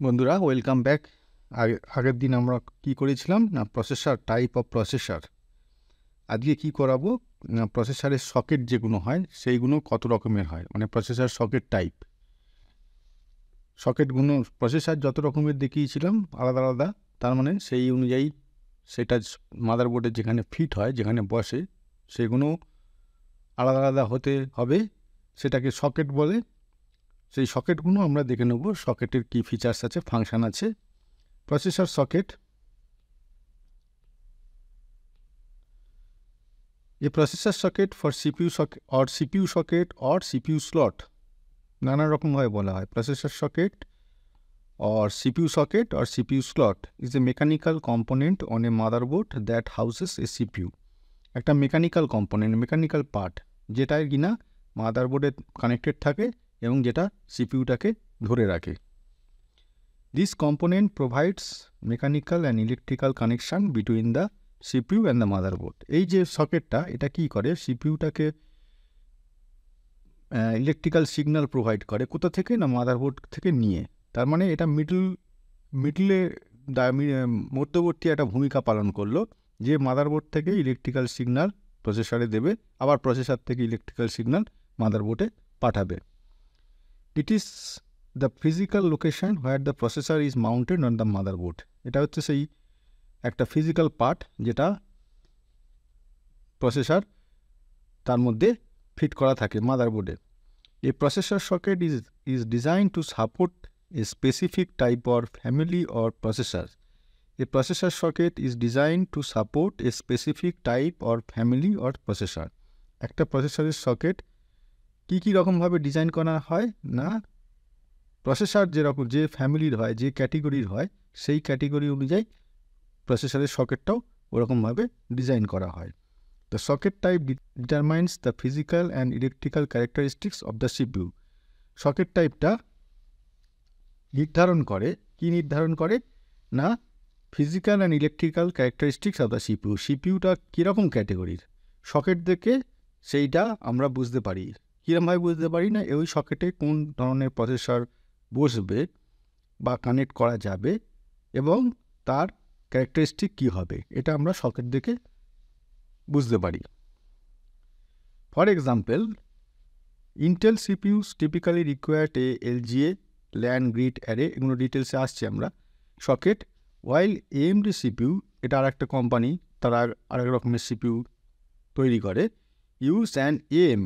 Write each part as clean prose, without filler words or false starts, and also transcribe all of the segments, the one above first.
বন্ধুরা welcome back. আগের দিন আমরা কি করেছিলাম না, প্রসেসর, টাইপ অফ প্রসেসর। আজকে কি করাবো না, প্রসেসরের সকেট যেগুলো হয় সেইগুলো কত রকমের হয়, মানে প্রসেসর সকেট টাইপ। সকেটগুলো প্রসেসর যত রকমের দেখিয়েছিলাম আলাদা আলাদা, তার মানে সেই অনুযায়ী সেটা মাদারবোর্ডে যেখানে ফিট হয়, যেখানে বসে, সেগুলো আলাদা আলাদা হতে হবে, সেটাকে সকেট বলে। সেই সকেটগুলো আমরা দেখে নেব, সকেটের কী ফিচার্স আছে, ফাংশান আছে। Processor socket, a processor socket for CPU socket or CPU socket or CPU slot, নানা রকমভাবে বলা হয়। Processor socket or CPU socket or CPU slot is a mechanical component on a motherboard that houses a CPU. একটা mechanical component, mechanical part, যেটা কিনা মাদারবোর্ডে connected থাকে এবং যেটা সিপিইউটাকে ধরে রাখে। This component provides mechanical and electrical connection between the CPU and the motherboard. এই যে সকেটটা, এটা কি করে, সিপিইউটাকে ইলেকট্রিক্যাল সিগন্যাল প্রোভাইড করে। কোথা থেকে না, মাদারবোর্ড থেকে নিয়ে। তার মানে এটা মিডলে মধ্যবর্তী একটা ভূমিকা পালন করলো, যে মাদারবোর্ড থেকে ইলেকট্রিক্যাল সিগন্যাল প্রসেসরে দেবে, আবার প্রসেসর থেকে ইলেকট্রিক্যাল সিগন্যাল মাদারবোর্ডে পাঠাবে। It is the physical location where the processor is mounted on the motherboard. এটা হচ্ছে সেই একটা ফিজিক্যাল পার্ট যেটা প্রসেসর তার মধ্যে ফিট করা থাকে মাদারবোর্ডে। A processor socket is design to support a specific type or family or processor. A processor socket is design to support a specific type or family or processor. একটা প্রসেসরের socket কী রকমভাবে design করা হয় না, processor যেরকম যে ফ্যামিলির হয়, যে ক্যাটেগরির হয়, সেই ক্যাটেগরি অনুযায়ী প্রসেসরের সকেটটাও ওরকমভাবে ডিজাইন করা হয়। The socket type determines the physical and electrical characteristics of the CPU. Socket টাইপটা নির্ধারণ করে, কি নির্ধারণ করে না, physical and electrical characteristics of the CPU. সিপিইউটা কীরকম ক্যাটেগরির, সকেট দেখে সেইটা আমরা বুঝতে পারি। কীরকমভাবে বুঝতে পারি না, ওই সকেটে কোন ধরনের প্রসেসর বসবে বা কানেক্ট করা যাবে এবং তার ক্যারেক্টারিস্টিক কী হবে, এটা আমরা সকেট দেখে বুঝতে পারি। For example, Intel CPUs typically required a LGA land grid array, এগুলো ডিটেলসে আসছে আমরা। সকেট ওয়াইল এএমডি সিপিইউ, এটা আর একটা কোম্পানি, তারা আরেক রকমের সিপিইউ তৈরি করে, use and am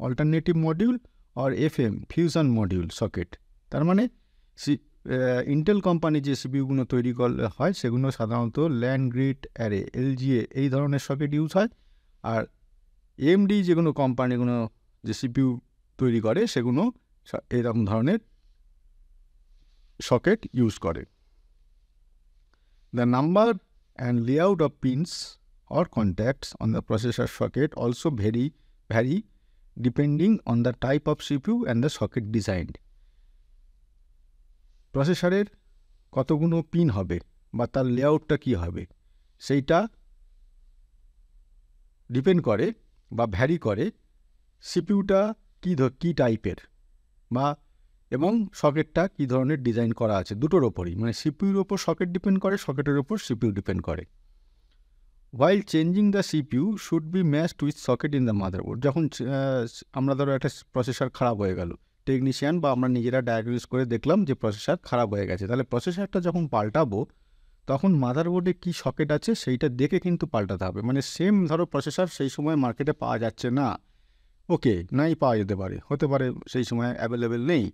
alternative module or FM fusion module socket. তার মানে ইন্টেল কোম্পানি যে সিপিইউগুলো তৈরি হয় সেগুলো সাধারণত ল্যান্ড গ্রিড অ্যারে, এলজিএ, এই ধরনের সকেট ইউজ হয়। আর এএমডি যেগুলো কোম্পানিগুলো যে সিপিইউ তৈরি করে সেগুলো এরকম ধরনের সকেট ইউজ করে। The number and layout of pins or contacts on the processor socket also vary depending on the type of CPU and the socket design. প্রসেসরের কতগুলো পিন হবে বা তার লেআউটটা কী হবে, সেইটা ডিপেন্ড করে বা ভ্যারি করে সিপিইউটা কী টাইপের বা এবং সকেটটা কী ধরনের ডিজাইন করা আছে, দুটোর ওপরই, মানে সিপিইউর ওপর সকেট ডিপেন্ড করে, সকেটের ওপর সিপিইউ ডিপেন্ড করে। While changing the CPU should be matched with socket in the motherboard. যখন আমরা ধরো একটা প্রসেসর খারাপ হয়ে গেল, টেকনিশিয়ান বা আমরা নিজেরা ডায়াগনোস করে দেখলাম যে প্রসেসর খারাপ হয়ে গেছে, তাহলে প্রসেসরটা যখন পাল্টাবো তখন মাদারবোর্ডে কী সকেট আছে সেইটা দেখে কিন্তু পাল্টাতে হবে। মানে সেম ধরো প্রসেসর সেই সময় মার্কেটে পাওয়া যাচ্ছে না, ওকে, নাই পাওয়া যেতে পারে, হতে পারে সেই সময় অ্যাভেলেবেল নেই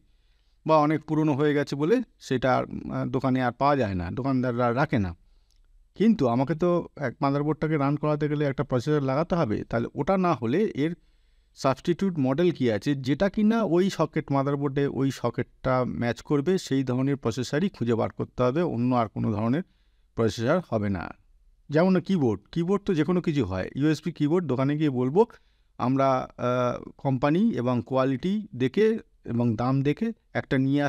বা অনেক পুরনো হয়ে গেছে বলে সেটা দোকানে আর পাওয়া যায় না, দোকানদাররা রাখে না। কিন্তু আমাকে তো এক মাদারবোর্ডটাকে রান করাতে গেলে একটা প্রসেসর লাগাতে হবে, তাহলে ওটা না হলে এর সাবস্টিটিউট মডেল কী আছে যেটা কি না ওই সকেট মাদারবোর্ডে ওই সকেটটা ম্যাচ করবে, সেই ধরনের প্রসেসরই খুঁজে বার করতে হবে, অন্য আর কোনো ধরনের প্রসেসর হবে না। যেমন কিবোর্ড তো যে কোনো কিছু হয়, ইউএসবি কিবোর্ড দোকানে গিয়ে বলবো আমরা কোম্পানি এবং কোয়ালিটি দেখে এবং দাম দেখে একটা নিয়ে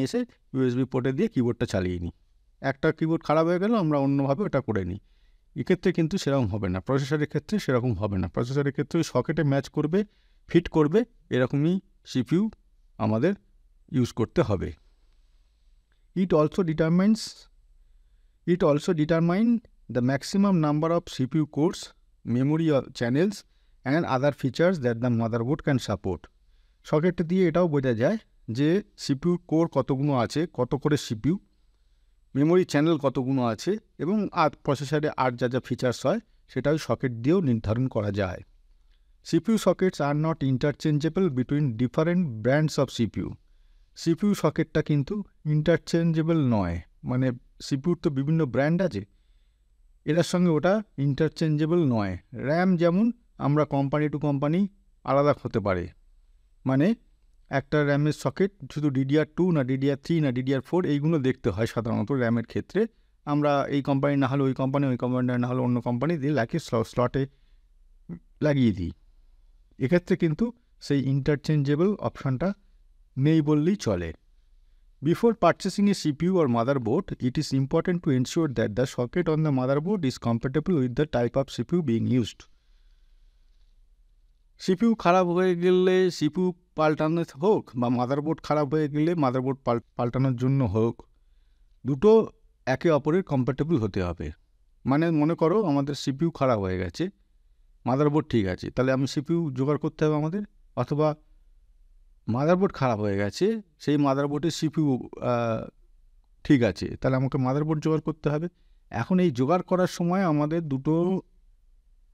এসে ইউএসবি পোর্টে দিয়ে কিবোর্ডটা চালিয়ে নিই। একটা কিবোর্ড খারাপ হয়ে গেল, আমরা অন্যভাবে ওটা করে নিই। এক্ষেত্রে কিন্তু সেরকম হবে না, প্রসেসরের ক্ষেত্রে সেরকম হবে না। প্রসেসরের ক্ষেত্রে সকেটে ম্যাচ করবে, ফিট করবে, এরকমই সিপিইউ আমাদের ইউজ করতে হবে। It also determines the maximum number of CPU cores, memory channels and other features that the motherboard can support. Socket দিয়ে এটাও বোঝা যায় যে CPU কোর কতগুলো আছে, কত করে CPU, মেমোরি চ্যানেল কতগুলো আছে এবং আর প্রসেসরে আর যা যা ফিচার্স হয় সেটাও সকেট দিয়েও নির্ধারণ করা যায়। CPU sockets are not interchangeable between different brands of CPU. CPU সকেটটা কিন্তু ইন্টারচেঞ্জেবল নয়, মানে সিপিউর তো বিভিন্ন ব্র্যান্ড আছে, এটার সঙ্গে ওটা ইন্টারচেঞ্জেবল নয়। র্যাম যেমন আমরা কোম্পানি টু কোম্পানি আলাদা হতে পারে, মানে একটা র্যামের সকেট শুধু DDR2 না DDR3 না DDR4 এইগুলো দেখতে হয় সাধারণত র্যামের ক্ষেত্রে। আমরা এই কোম্পানি না হলে ওই কোম্পানি, ওই কোম্পানি না হলে অন্য কোম্পানি দিয়ে একই স্লটে লাগিয়ে দিই। এক্ষেত্রে কিন্তু সেই ইন্টারচেঞ্জেবল অপশানটা নেই বললেই চলে। Before purchasing a CPU or motherboard, it is important to ensure that the socket on the motherboard is compatible with the type of CPU being used. CPU খারাপ হয়ে গেলে CPU পাল্টানো হোক বা মাদারবোর্ড খারাপ হয়ে গেলে মাদারবোর্ড পাল্টানোর জন্য হোক, দুটো একে অপরের কম্প্যাটেবল হতে হবে। মানে মনে করো আমাদের CPU খারাপ হয়ে গেছে, মাদারবোর্ড ঠিক আছে, তাহলে আমি CPU জোগাড় করতে হবে আমাদের, অথবা মাদারবোর্ড খারাপ হয়ে গেছে, সেই মাদারবোর্ডের CPU ঠিক আছে, তাহলে আমাকে মাদারবোর্ড জোগাড় করতে হবে। এখন এই জোগাড় করার সময় আমাদের দুটো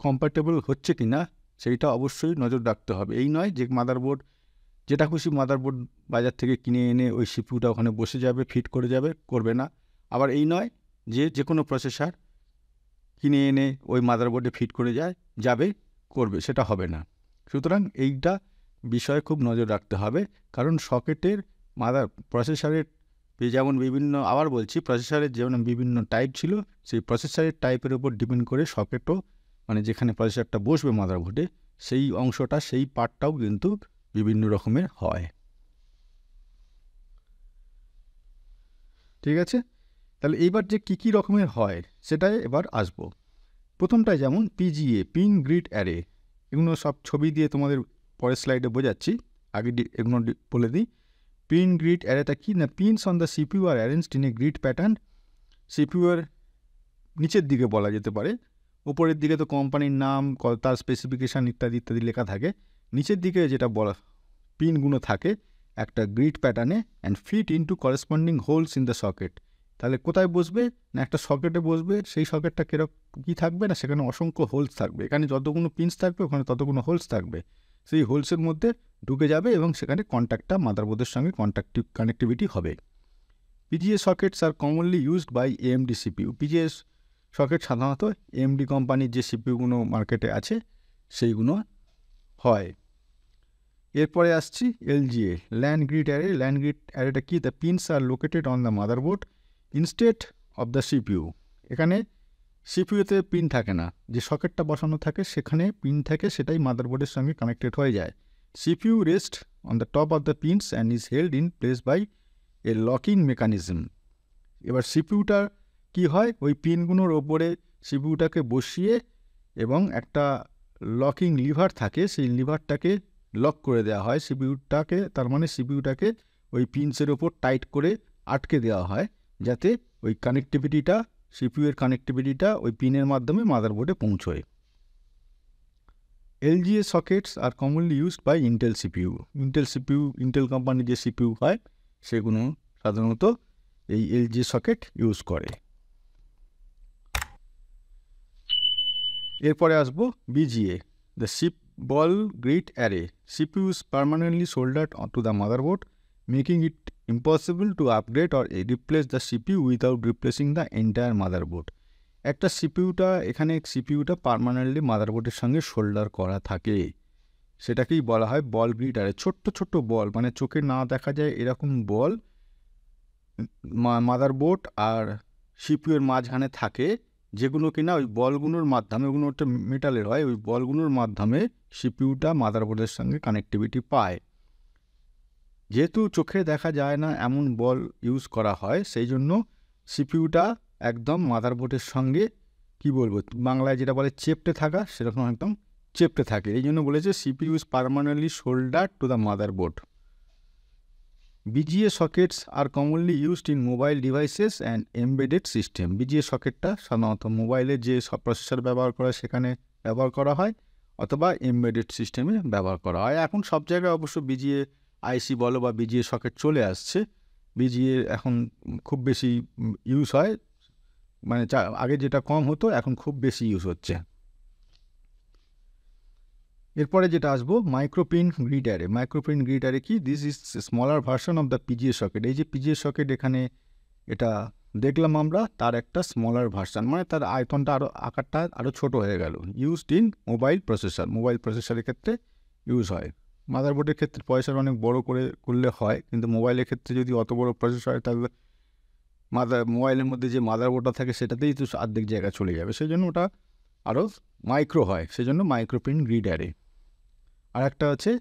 কম্প্যাটেবল হচ্ছে কি না সেইটা অবশ্যই নজর রাখতে হবে। এই নয় যে মাদারবোর্ড যেটা খুশি মাদারবোর্ড বাজার থেকে কিনে এনে ওই সিপিউটা ওখানে বসে যাবে, ফিট করে যাবে, করবে না। আবার এই নয় যে কোনো প্রসেসর কিনে এনে ওই মাদারবোর্ডে ফিট করে যাবে, করবে, সেটা হবে না। সুতরাং এইটা বিষয়ে খুব নজর রাখতে হবে, কারণ সকেটের প্রসেসরের যেমন বিভিন্ন, আবার বলছি, প্রসেসরের যেমন বিভিন্ন টাইপ ছিল, সেই প্রসেসরের টাইপের উপর ডিপেন্ড করে সকেটও, মানে যেখানে প্রসেসরটা বসবে মাদারবোর্ডে সেই অংশটা, সেই পার্টটাও কিন্তু বিভিন্ন রকমের হয়। ঠিক আছে, তাহলে এইবার যে কী রকমের হয় সেটাই এবার আসবো। প্রথমটায় যেমন PGA, পিন গ্রিড অ্যারে, এগুলো সব ছবি দিয়ে তোমাদের পরের স্লাইডে বোঝাচ্ছি, আগে এগুলো বলে দিই। পিন গ্রিড অ্যারেটা কি না, pins on the CPU are arranged in a grid pattern. CPU এর নিচের দিকে বলা যেতে পারে, উপরের দিকে তো কোম্পানির নাম, তার স্পেসিফিকেশান ইত্যাদি ইত্যাদি লেখা থাকে, নিচের দিকে যেটা বলা পিনগুলো থাকে একটা গ্রিড প্যাটার্নে and fit into corresponding holes in the socket. তাহলে কোথায় বসবে না, একটা সকেটে বসবে, সেই সকেটটা কী থাকবে না, সেখানে অসংখ্য হোলস থাকবে, এখানে যতগুলো পিনস থাকবে ওখানে ততগুলো হোলস থাকবে, সেই হোলসের মধ্যে ঢুকে যাবে এবং সেখানে কন্ট্যাক্টটা মাদারবোর্ডের সঙ্গে কানেক্টিভিটি হবে। PGA sockets are commonly used by AMD CPU। PGA socket সাধারণত AMD কোম্পানির যে সিপিউগুলো মার্কেটে আছে সেইগুলো হয়। এরপরে আসছি LGA, land grid array. Land grid অ্যারেটা কি, the pins are located on the motherboard instead of the CPU। এখানে সিপিউতে পিন থাকে না, যে সকেটটা বসানো থাকে সেখানে পিন থাকে, সেটাই মাদারবোর্ডের সঙ্গে কানেক্টেড হয়ে যায়। CPU rest on the top of the pins and is held in place by a locking mechanism. এবার সিপিউটা কি হয়, ওই পিনগুলোর ওপরে সিপিউটাকে বসিয়ে এবং একটা লকিং লিভার থাকে, সেই লিভারটাকে লক করে দেওয়া হয় সিপিউটাকে, তার মানে সিপিউটাকে ওই পিনসের ওপর টাইট করে আটকে দেওয়া হয়, যাতে ওই কানেক্টিভিটিটা, সিপিউয়ের কানেক্টিভিটিটা ওই পিনের মাধ্যমে মাদারবোর্ডে পৌঁছয়। LGA sockets are commonly used by Intel CPU। Intel কোম্পানির যে CPU হয় সেগুলো সাধারণত এই LGA সকেট ইউজ করে। এরপরে আসবো BGA, the ship ball grid array. CPU is permanently soldered onto the motherboard, making it impossible to upgrade or replace the CPU without replacing the entire motherboard. একটা সিপিউটা permanently মাদারবোর্ডের সঙ্গে shoulder করা থাকে, সেটাকেই বলা হয় বল গ্রিড অ্যারে। ছোট্ট ছোট্ট বল, মানে চোখে না দেখা যায় এরকম বল মাদারবোর্ড আর সিপিউর মাঝখানে থাকে, যেগুলো কিনা ওই বলগুলোর মাধ্যমে, ওগুলো একটা মেটালের হয়, ওই বলগুলোর মাধ্যমে সিপিউটা মাদারবোর্ডের সঙ্গে কানেক্টিভিটি পায়। যেহেতু চোখে দেখা যায় না এমন বল ইউজ করা হয়, সেই জন্য সিপিউটা একদম মাদারবোর্ডের সঙ্গে, কি বলবো, বাংলায় যেটা বলে চেপটে থাকা, সেরকম একদম চেপটে থাকে। এই জন্য বলেছে CPU is permanently soldered to the motherboard. BGA sockets are commonly used in mobile devices and embedded system. BGA সকেটটা সাধারণত মোবাইলে যে সব প্রসেসর ব্যবহার করা সেখানে ব্যবহার করা হয় অথবা এমবেডেড সিস্টেমে ব্যবহার করা হয়। এখন সব জায়গায় অবশ্য BGA আইসি বলো বা BGA সকেট চলে আসছে। BGA এখন খুব বেশি ইউজ হয়, মানে আগে যেটা কম হতো এখন খুব বেশি ইউজ হচ্ছে। এরপরে যেটা আসবো মাইক্রোপিন গ্রিড অ্যারে। মাইক্রোপিন গ্রিড অ্যারে কি? This is smaller version of the PGA socket. এই যে পিজিএ সকেট এখানে এটা দেখলাম আমরা, তার একটা স্মলার ভার্সন, মানে তার আয়তনটা আকারটা আরও ছোট হয়ে গেল। Used in mobile processor. Mobile প্রসেসরের ক্ষেত্রে ইউজ হয়। মাদারবোর্ডের ক্ষেত্রে প্রসেসর অনেক বড় করলে হয়, কিন্তু মোবাইলের ক্ষেত্রে যদি অত বড় প্রসেসর হয় তাহলে মোবাইলের মধ্যে যে মাদারবোর্ডটা থাকে সেটাতেই তো অর্ধেক জায়গা চলে যাবে, সেই জন্য ওটা আরও মাইক্রো হয়, সেই জন্য মাইক্রোপিন গ্রিড অ্যারে। আর একটা হচ্ছে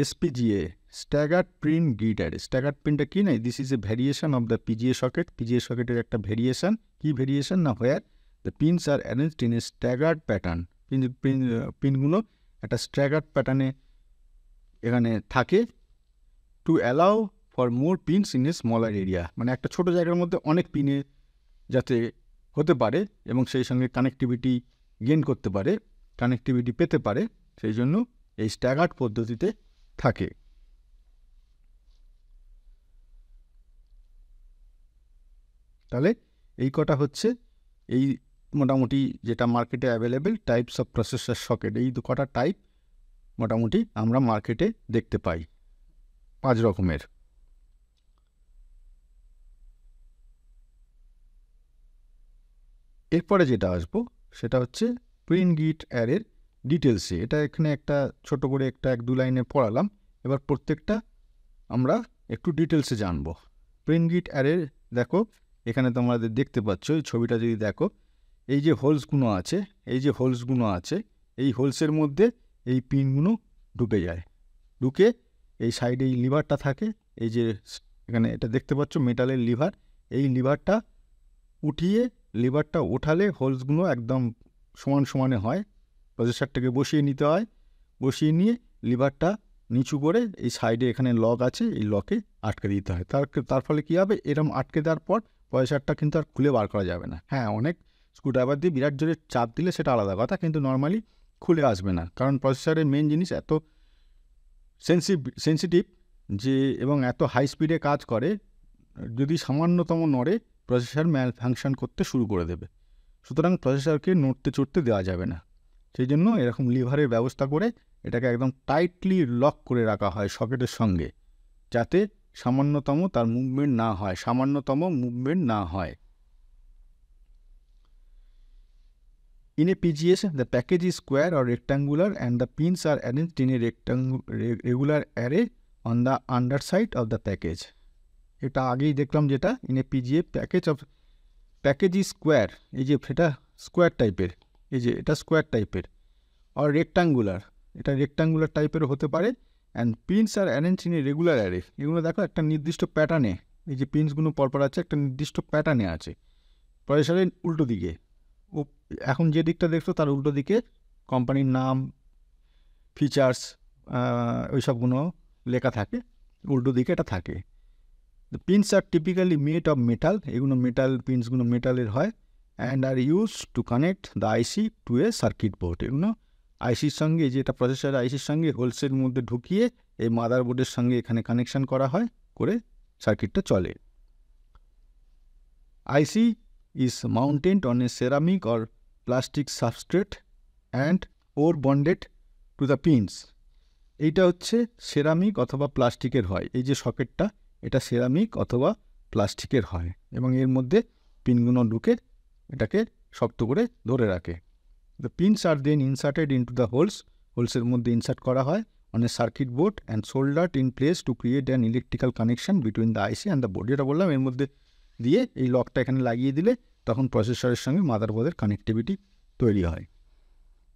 SPGA, staggered pin grid array. Staggered পিনটা কি নাই? This is a variation of the PGA socket. PGA সকেটের একটা ভ্যারিয়েশন। কি ভ্যারিয়েশন? না, where the pins are arranged in a staggered pattern. পিনগুলো একটা স্ট্যাগার্ড প্যাটার্নে এখানে থাকে, to allow for more pins in a smaller area. মানে একটা ছোটো জায়গার মধ্যে অনেক পিনে যাতে হতে পারে এবং সেই সঙ্গে কানেক্টিভিটি গেইন করতে পারে, কানেক্টিভিটি পেতে পারে, সেই জন্য এই স্ট্যাগার্ড পদ্ধতিতে থাকে। তাহলে এই কটা হচ্ছে এই মোটামুটি যেটা মার্কেটে available types of processor socket. এই কটা টাইপ মোটামুটি আমরা মার্কেটে দেখতে পাই, 5 রকমের। এরপরে যেটা আসবো সেটা হচ্ছে পিন গ্রিড অ্যারের ডিটেলসে। এটা এখানে একটা ছোট করে একটা 1-2 লাইনে পড়ালাম, এবার প্রত্যেকটা আমরা একটু ডিটেলসে জানবো। পিন গ্রিড অ্যারের দেখো এখানে তোমরা দেখতে পাচ্ছ, এই ছবিটা যদি দেখো, এই যে হোলসগুলো আছে, এই হোলসের মধ্যে এই পিনগুলো ঢুকে যায়। ঢুকে এই সাইডে এই লিভারটা থাকে, এই যে এখানে এটা দেখতে পাচ্ছ মেটালের লিভার, এই লিভারটা ওঠালে হোলসগুলো একদম সমানে হয়। প্রসেসরটাকে বসিয়ে নিতে হয়, বসিয়ে নিয়ে লিভারটা নিচু করে এই সাইডে এখানে লক আছে, এই লকে আটকে দিতে হয়। তার ফলে কী হবে, এরম আটকে দেওয়ার পর প্রসেসরটা কিন্তু আর খুলে বার করা যাবে না। হ্যাঁ, অনেক স্ক্রুড্রাইভার দিয়ে বিরাট জোরে চাপ দিলে সেটা আলাদা কথা, কিন্তু নর্মালি খুলে আসবে না, কারণ প্রসেসরের মেন জিনিস এত সেন্সিটিভ যে এবং এত হাই স্পিডে কাজ করে, যদি সামান্যতম নড়ে প্রসেসর ম্যাল ফাংশন করতে শুরু করে দেবে। সুতরাং প্রসেসরকে নড়তে চড়তে দেওয়া যাবে না, সেই জন্য এরকম লিভারের ব্যবস্থা করে এটাকে একদম টাইটলি লক করে রাখা হয় সকেটের সঙ্গে, যাতে সামান্যতম মুভমেন্ট না হয়। In a PGS, the package is square or rectangular and the pins are arranged in a regular array on the underside of the package. এটা আগেই দেখলাম যেটা in a PGA package is square, এই যে এটা square টাইপের, এই যে এটা স্কোয়ার টাইপের, আর রেক্টাঙ্গুলার, এটা রেক্টাঙ্গুলার টাইপের হতে পারে। And pins are arrange in a regular array. এগুলো দেখো একটা নির্দিষ্ট প্যাটার্নে, এই যে পিনসগুলো পরপর আছে একটা নির্দিষ্ট প্যাটার্নে আছে প্রসেসরের উল্টো দিকে। এখন যে দিকটা দেখছো তার উল্টো দিকে কোম্পানির নাম, ফিচার্স, ওই সবগুলো লেখা থাকে, উল্টো দিকে এটা থাকে। The pins are typically made of metal, এগুলো পিনসগুলো মেটালের হয়। And are use to connect the IC to a circuit board. এগুলো আইসির সঙ্গে, যেটা প্রসেসরের আইসির সঙ্গে হোলসের মধ্যে ঢুকিয়ে এই মাদারবোর্ডের সঙ্গে এখানে কানেকশান করা হয়, করে সার্কিটটা চলে। আইসি is mounted on a ceramic or plastic substrate and ore bonded to the pins. এইটা হচ্ছে সেরামিক অথবা প্লাস্টিকের হয়। এই যে সকেটটা এটা সেরামিক অথবা প্লাস্টিকের হয় এবং এর মধ্যে পিনগুলো ঢুকে এটাকে শক্ত করে ধরে রাখে। The pins are then inserted into the হোলসের মধ্যে ইনসার্ট করা হয় on a circuit board and soldered in place to create an electrical connection between the IC and the board. যেটা বললাম, এর মধ্যে দিয়ে এই লকটা এখানে লাগিয়ে দিলে তখন প্রসেসরের সঙ্গে মাদারবোর্ডের কানেক্টিভিটি তৈরি হয়।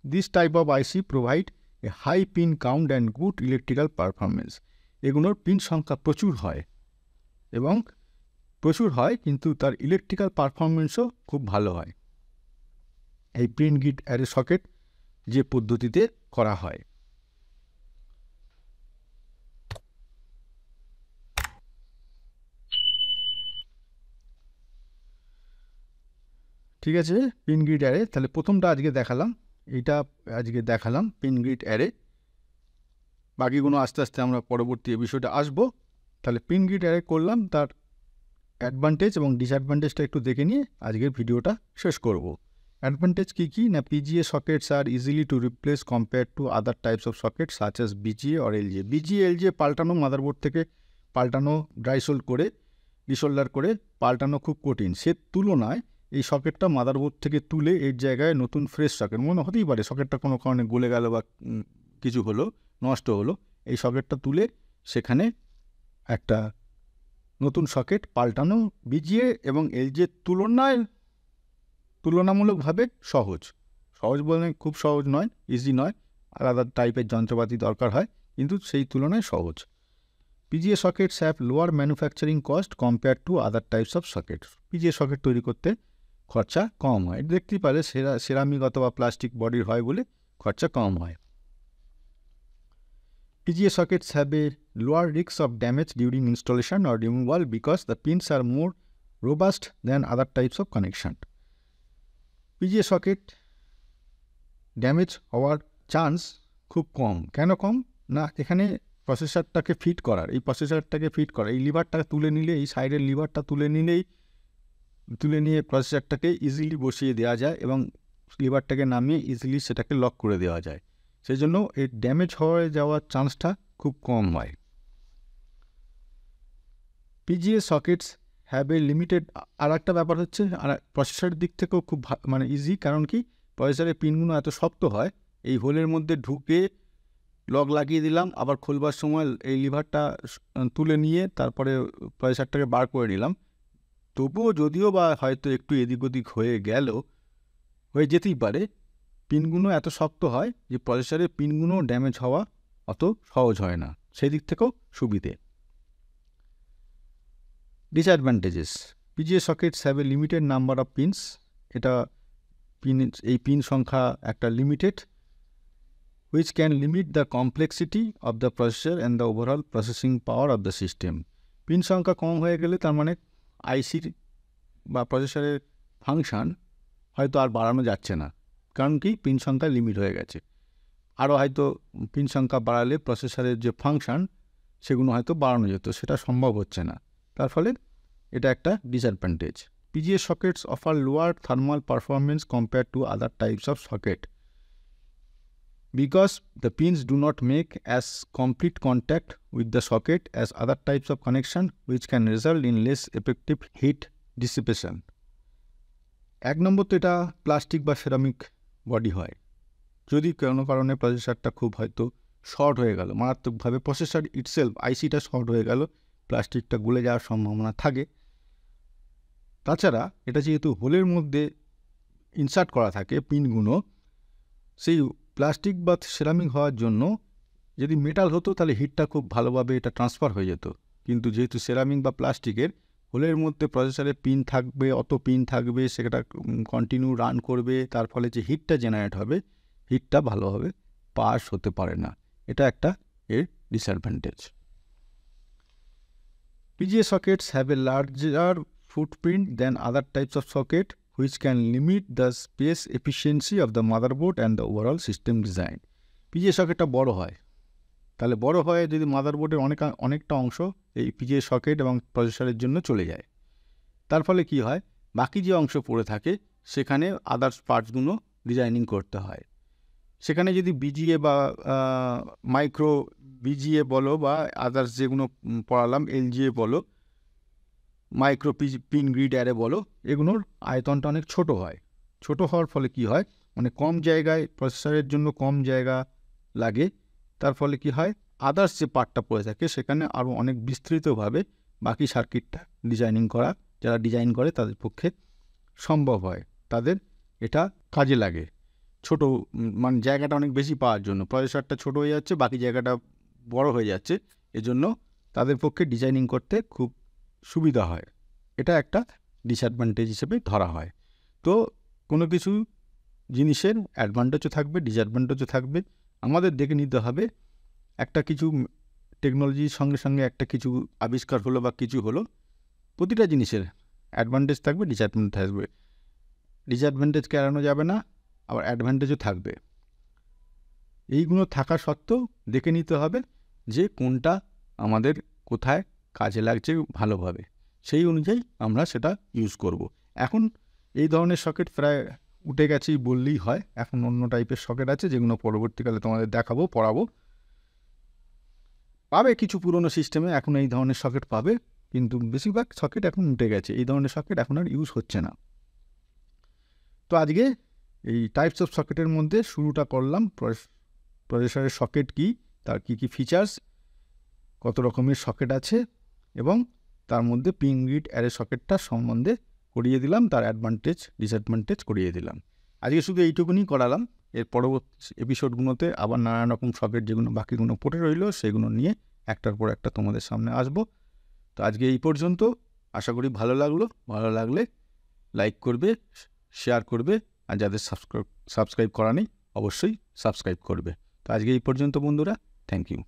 This type of IC provide a high pin count and good electrical performance. এগুলোর পিন সংখ্যা প্রচুর হয় কিন্তু তার ইলেকট্রিক্যাল পারফরমেন্সও খুব ভালো হয় এই পিন গ্রিড অ্যারে সকেট যে পদ্ধতিতে করা হয়। ঠিক আছে, পিন গ্রিড অ্যারে। তাহলে প্রথমটা আজকে দেখালাম, এইটা আজকে দেখালাম পিন গ্রিড অ্যারে। বাকিগুলো আস্তে আস্তে আমরা পরবর্তী বিষয়টা আসবো। তাহলে পিন গ্রিড অ্যারে করলাম, তার অ্যাডভান্টেজ এবং ডিসঅ্যাডভান্টেজটা একটু দেখে নিয়ে আজকের ভিডিওটা শেষ করব। অ্যাডভান্টেজ কী না, PGA sockets are easily to replace compare to other types of socket such as BGA or LGA. BGA LGA পাল্টানো, মাদারবোর্ড থেকে পাল্টানো, ড্রাইসোল্ড করে ডিসোল্ডার করে পাল্টানো খুব কঠিন। সে তুলনায় এই সকেটটা মাদারবোর্ড থেকে তুলে এর জায়গায় নতুন ফ্রেশ সকেট, মনে হতেই পারে সকেটটা কোনো কারণে গলে গেল বা কিছু হলো, নষ্ট হলো, এই সকেটটা তুলে সেখানে একটা নতুন সকেট পাল্টানো বিজিএ এবং এলজিএর তুলনামূলকভাবে সহজ। সহজ বলতে খুব সহজ নয়, ইজি নয়, আলাদা টাইপের যন্ত্রপাতি দরকার হয়, কিন্তু সেই তুলনায় সহজ। PGA sockets have lower manufacturing cost compare to other types of socket. PGA socket তৈরি করতে খরচা কম হয়, দেখতেই পারে সেরামিক অথবা প্লাস্টিক বডির হয় বলে খরচা কম হয়। PGA sockets have a lower risk of damage during installation or removal because the pins are more robust than other types of connection. PGA socket damage হওয়ার চান্স খুব কম। কেন কম না, এখানে প্রসেসরটাকে ফিট করার, এই লিভারটা তুলে নিলে, এই সাইডের লিভারটা তুলে নিয়ে প্রসেসরটাকে ইজিলি বসিয়ে দেওয়া যায় এবং লিভারটাকে নামিয়ে ইজিলি সেটাকে লক করে দেওয়া যায়। সেই জন্য এর ড্যামেজ হয়ে যাওয়ার চান্সটা খুব কম হয়। PGA sockets have a limited, আর একটা ব্যাপার হচ্ছে, আর প্রসেসরের দিক থেকেও খুব ইজি, কারণ কি প্রসেসরের পিনগুলো এত শক্ত হয়, এই হোলের মধ্যে ঢুকে লক লাগিয়ে দিলাম, আবার খোলবার সময় এই লিভারটা তুলে নিয়ে তারপরে প্রসেসরটাকে বার করে নিলাম, তবুও যদিও বা হয়তো একটু এদিক ওদিক হয়ে যেতেই পারে, পিনগুলো এত শক্ত হয় যে প্রসেসরের পিনগুলো ড্যামেজ হওয়া অত সহজ হয় না, সেই দিক থেকেও সুবিধে। Disadvantages, PGA sockets have a limited number of pins. এই পিন সংখ্যা একটা limited, which can limit the complexity of the processor and the overall processing power of the system. Pin সংখ্যা কম হয়ে গেলে তার মানে আইসির বা প্রসেসরের ফাংশান হয়তো আর বাড়ানো যাচ্ছে না, কারণ কি পিন সংখ্যা লিমিট হয়ে গেছে। আরও হয়তো পিন সংখ্যা বাড়ালে প্রসেসরের যে ফাংশান সেগুলো হয়তো বাড়ানো যেত, সেটা সম্ভব হচ্ছে না, তার ফলে এটা একটা disadvantage. PGA sockets offer lower thermal performance compare to other types of socket because the pins do not make as complete contact with the socket as other types of connection which can result in less effective heat dissipation. এক নম্বর তো এটা plastic বা ceramic body হয়, যদি কোনো কারণে প্রসেসরটা খুব হয়তো শর্ট হয়ে গেল, মারাত্মকভাবে প্রসেসর ইটসেলফ আইসিটা শর্ট হয়ে গেল, প্লাস্টিকটা গলে যাওয়ার সম্ভাবনা থাকে। তাছাড়া এটা যেহেতু হোলের মধ্যে ইনসার্ট করা থাকে পিনগুলো, সেই প্লাস্টিক বা সেরামিক হওয়ার জন্য যদি মেটাল হতো তাহলে হিটটা খুব ভালোভাবে এটা ট্রান্সফার হয়ে যেত, কিন্তু যেহেতু সেরামিক বা প্লাস্টিকের, হোলের মধ্যে প্রসেসরে পিন থাকবে, সেটা কন্টিনিউ রান করবে, তার ফলে যে হিটটা জেনারেট হবে, হিটটা ভালোভাবে পাস হতে পারে না, এটা একটা এর disadvantage. PGA sockets have a larger footprint than other types of socket, which can limit the space efficiency of the motherboard and the overall system design. PGA সকেটটা বড় হয়, তাহলে বড় হয় যদি মাদারবোর্ডের অনেকটা অংশ এই PGA সকেট এবং প্রসেসরের জন্য চলে যায়, তার ফলে কি হয়, বাকি যে অংশ পড়ে থাকে সেখানে আদার্স পার্টসগুলো ডিজাইনিং করতে হয়। সেখানে যদি বিজিএ বা মাইক্রো বিজিএ বলো বা আদার্স যেগুলো পড়ালাম, এলজিএ বলো, মাইক্রো পিন গ্রিড অ্যারে বলো, এগুলোর আয়তনটা অনেক ছোট হয়। ছোট হওয়ার ফলে কি হয়, মানে কম জায়গায়, প্রসেসরের জন্য কম জায়গা লাগে, তার ফলে কি হয়, আদার্স যে পার্টটা পড়ে থাকে সেখানে আরও অনেক বিস্তৃতভাবে বাকি সার্কিটটা ডিজাইনিং করা, যারা ডিজাইন করে তাদের পক্ষে সম্ভব হয়, তাদের এটা কাজে লাগে। ছোট মানে জায়গাটা অনেক বেশি পাওয়ার জন্য প্রসেসরটা ছোট হয়ে যাচ্ছে, বাকি জায়গাটা বড় হয়ে যাচ্ছে, এজন্য তাদের পক্ষে ডিজাইনিং করতে খুব সুবিধা হয়, এটা একটা ডিসঅ্যাডভান্টেজ হিসেবে ধরা হয়। তো কোনো কিছু জিনিসের অ্যাডভান্টেজও থাকবে, ডিসঅ্যাডভান্টেজও থাকবে, আমাদের দেখে নিতে হবে। একটা কিছু টেকনোলজির সঙ্গে সঙ্গে একটা কিছু আবিষ্কার হলো বা কিছু হলো, প্রতিটা জিনিসের অ্যাডভান্টেজ থাকবে, ডিসঅ্যাডভান্টেজ থাকবে। ডিসঅ্যাডভান্টেজকে এড়ানো যাবে না, আবার অ্যাডভান্টেজও থাকবে। এইগুলো থাকা সত্ত্বেও দেখে নিতে হবে যে কোনটা আমাদের কোথায় কাজে লাগছে ভালোভাবে, সেই অনুযায়ী আমরা সেটা ইউজ করব। এখন এই ধরনের সকেট প্রায় উঠে গেছেই বললেই হয়। এখন অন্য টাইপের সকেট আছে যেগুলো পরবর্তীকালে তোমাদের দেখাবো, পড়াবো। পাবে কিছু পুরনো সিস্টেমে এখন এই ধরনের সকেট পাবে, কিন্তু বেশিরভাগ সকেট এখন উঠে গেছে, এই ধরনের সকেট এখন আর ইউজ হচ্ছে না। তো আজকে এই টাইপস অফ সকেটের মধ্যে শুরুটা করলাম, প্রসেসরের সকেট কী, তার কী কী ফিচার্স, কত রকমের সকেট আছে, এবং তার মধ্যে পিন গ্রিড অ্যারে সকেটটা সম্বন্ধে করিয়ে দিলাম, তার অ্যাডভান্টেজ ডিসঅ্যাডভান্টেজ করিয়ে দিলাম। আজকে শুধু এইটুকুনি করালাম। এর পরবর্তী এপিসোডগুলোতে আবার নানান রকম সকেট যেগুলো বাকিগুলো পড়ে রইল সেগুলো নিয়ে একটার পর একটা তোমাদের সামনে আসবো। তো আজকে এই পর্যন্ত। আশা করি ভালো লাগলো। ভালো লাগলে লাইক করবে, শেয়ার করবে, আর যাদের সাবস্ক্রাইব করা নেই অবশ্যই সাবস্ক্রাইব করবে। তো আজকে এই পর্যন্ত বন্ধুরা, থ্যাংক ইউ।